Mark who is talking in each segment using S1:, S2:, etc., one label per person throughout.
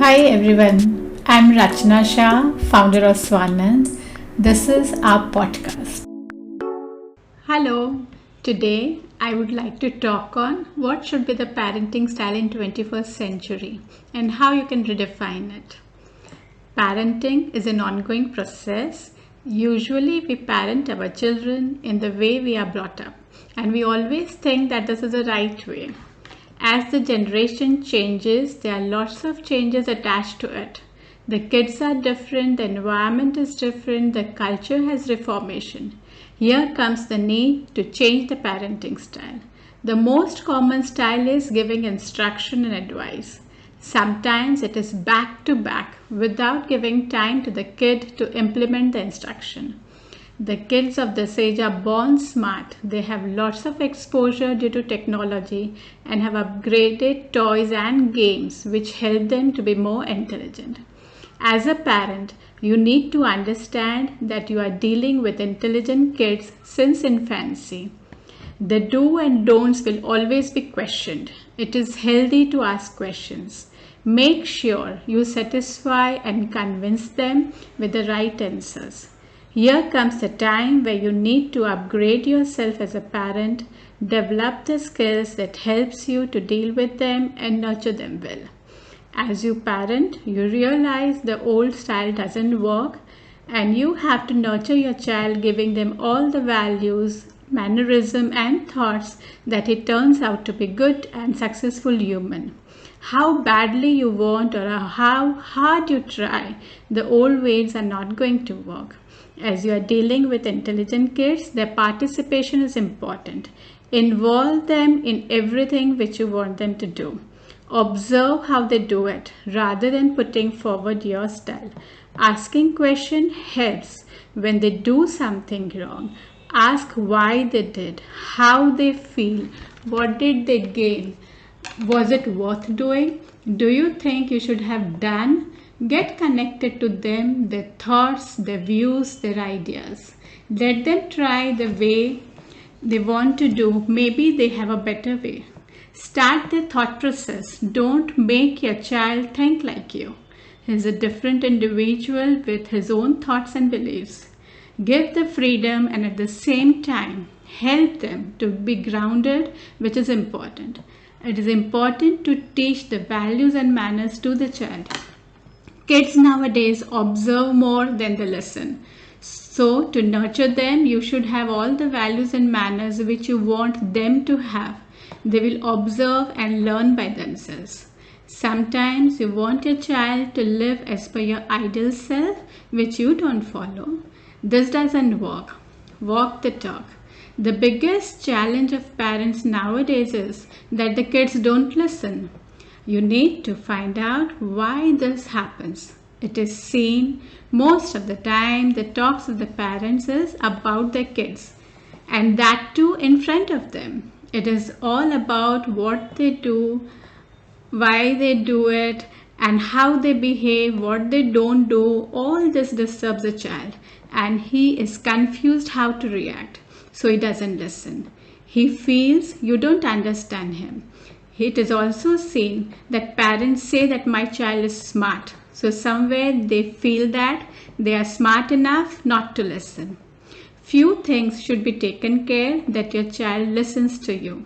S1: Hi everyone, I'm Rachna Shah, founder of Swanand. This is our podcast. Hello, today I would like to talk on what should be the parenting style in 21st century and how you can redefine it. Parenting is an ongoing process. Usually we parent our children in the way we are brought up, and we always think that this is the right way. As the generation changes, there are lots of changes attached to it. The kids are different, the environment is different, the culture has reformation. Here comes the need to change the parenting style. The most common style is giving instruction and advice. Sometimes it is back to back without giving time to the kid to implement the instruction. The kids of this age are born smart. They have lots of exposure due to technology and have upgraded toys and games which help them to be more intelligent. As a parent, you need to understand that you are dealing with intelligent kids since infancy. The do and don'ts will always be questioned. It is healthy to ask questions. Make sure you satisfy and convince them with the right answers. Here comes the time where you need to upgrade yourself as a parent, develop the skills that helps you to deal with them and nurture them well. As you parent, you realize the old style doesn't work and you have to nurture your child, giving them all the values, mannerism and thoughts that it turns out to be good and successful human. How badly you want or how hard you try, the old ways are not going to work. As you are dealing with intelligent kids, their participation is important. Involve them in everything which you want them to do. Observe how they do it rather than putting forward your style. Asking questions helps. When they do something wrong, ask why they did, how they feel, what did they gain, was it worth doing, do you think you should have done. Get connected to them, their thoughts, their views, their ideas. Let them try the way they want to do. Maybe they have a better way. Start the thought process. Don't make your child think like you. He's a different individual with his own thoughts and beliefs. Give the freedom and at the same time help them to be grounded, which is important. It is important to teach the values and manners to the child. Kids nowadays observe more than they listen. So to nurture them, you should have all the values and manners which you want them to have. They will observe and learn by themselves. Sometimes you want your child to live as per your ideal self, which you don't follow. This doesn't work. Walk the talk. The biggest challenge of parents nowadays is that the kids don't listen. You need to find out why this happens. It is seen most of the time the talks of the parents is about their kids, and that too in front of them. It is all about what they do, why they do it, and how they behave, what they don't do. All this disturbs the child and he is confused how to react. So he doesn't listen. He feels you don't understand him. It is also seen that parents say that my child is smart. So somewhere they feel that they are smart enough not to listen. Few things should be taken care that your child listens to you.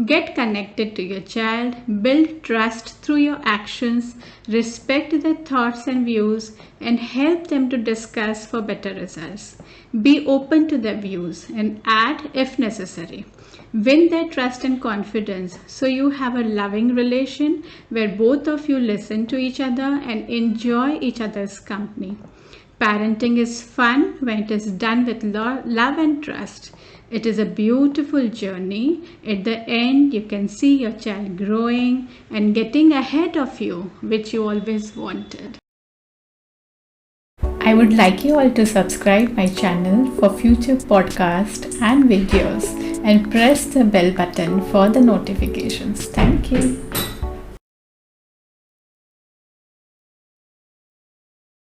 S1: Get connected to your child, build trust through your actions, respect their thoughts and views, and help them to discuss for better results. Be open to their views and add if necessary. Win their trust and confidence so you have a loving relation where both of you listen to each other and enjoy each other's company. Parenting is fun when it is done with love and trust. It is a beautiful journey. At the end, you can see your child growing and getting ahead of you, which you always wanted. I would like you all to subscribe my channel for future podcasts and videos and press the bell button for the notifications. Thank you.